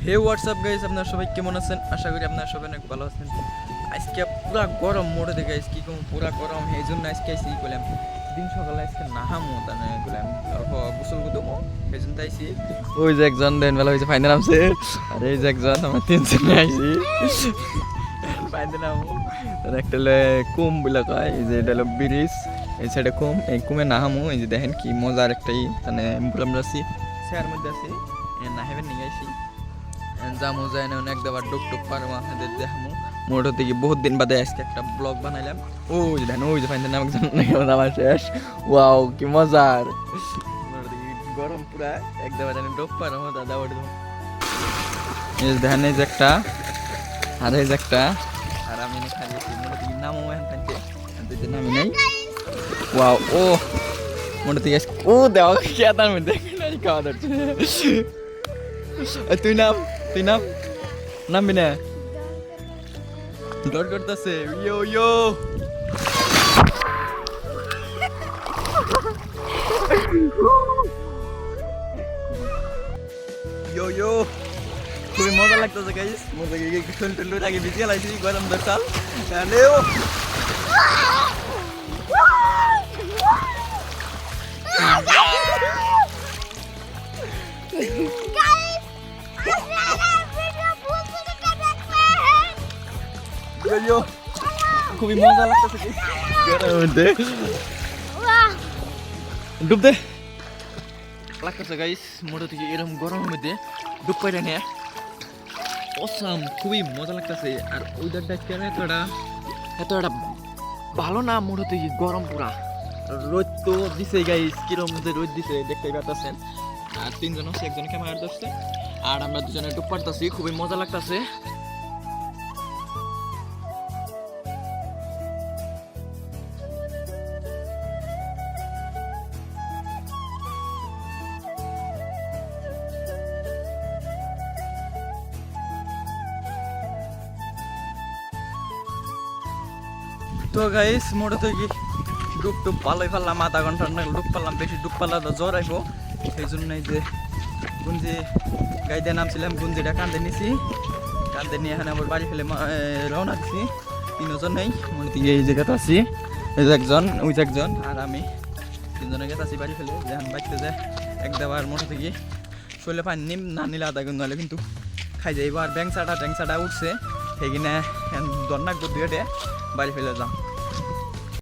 হে WhatsApp guys, আপনারা সবাই কেমন আছেন? আশা করি আপনারা সবাই অনেক ভালো আছেন। আজকে পুরা গরম মোড়ে দেখে আজকে কি পুরা গরম, এই জন্য আজকে আইসি করলাম দিন সকালে আজকে নাহামো তানে করলাম অল্প গোসল করবো, এই জন্য আইসি। ওই যে একজন দেন বেলা হয়েছে ফাইনাল নামছে, আর এই যে একজন আমার তিনজন আইসি ফাইনাল নামো। তার একটা কুম বলে কয়, এই যে এটা হলো ব্রিজ, এই সাইডে কুম, এই কুমে নাহামো। এই যে দেখেন কি মজার একটাই মানে আমরা আছি শেয়ার মধ্যে আছি, নাহেবেন নিয়ে আইসি জামু যায় না অনেক দেবার ডুক টুক পারবো আপনাদের দেখামো। মোটর থেকে বহুত দিন বাদে আজকে একটা ব্লগ বানাইলাম। ওই যে দেখেন, ওই যে ফাইন নাম আমার শেষ। ওয়াও কি মজার, গরম পুরা এক দেবার ডুক পারবো দাদা ওটা দেখেন। এই যে একটা আর এই যে একটা, আর আমি খাইছি মোটর থেকে নামও এখন খাইতে নামি নাই। ওয়াও ও মোটর থেকে ও দেওয়া খেতার মধ্যে খাওয়া দাওয়া। তুই নাম নামবি না, ডর করতেছে। ইয়ো ইয়ো ইয়ো ইয়ো, খুবই মজা লাগতেছে গাইস। মজা শরীর আগে ভিজিয়ে লাইছি গরম দরকার। খুবই মজা লাগতেছে ডুব দে লাগতেছে গাইস। মোটর থেকে এরকম গরমের মধ্যে ডুব পাইলে না অসাম, খুবই মজা লাগতেছে। আর ওইদারটা কেন এতটা ভালো না, মোটর থেকে গরম পুরা। রোদ তো দিছে গাইস, কিরম মধ্যে রোদ দিছে দেখতেই পারতেছেন। আর তিনজন আছে, একজন ক্যামেরা ধরছে আর আমরা দুজনে ডুব পারতেছি, খুবই মজা লাগতেছে। তো গাইস মোটর থেকে ডুব টুব ভালোই পারলাম, আধা ঘন্টা ডুব পারলাম, বেশি ডুব পারলে তো জ্বর আইব। সেই জন্যই যে গুঞ্জি গাইতে নামছিলাম, গুঞ্জিটা কান্দে নিছি, কান্দে নিয়ে এখানে আবার বাড়ি ফেলে রওনা দিছি। তিনজন নেই মোটর থেকে এই জায়গাতে আছি, এই যে একজন, ওই যে একজন আর আমি, তিনজনের গেছে আছি বাড়ি ফেলে। যেখান বাইতে যায় এক দেওয়ার মোটর থেকে শরীরে পানি নিম না নিলে আধা ঘন্টা হলে কিন্তু খাই যাইব। আর ট্যাংসাটা উঠছে সেইখানে দর নাকবো দুয়ে বাড়ি ফেলে যাম।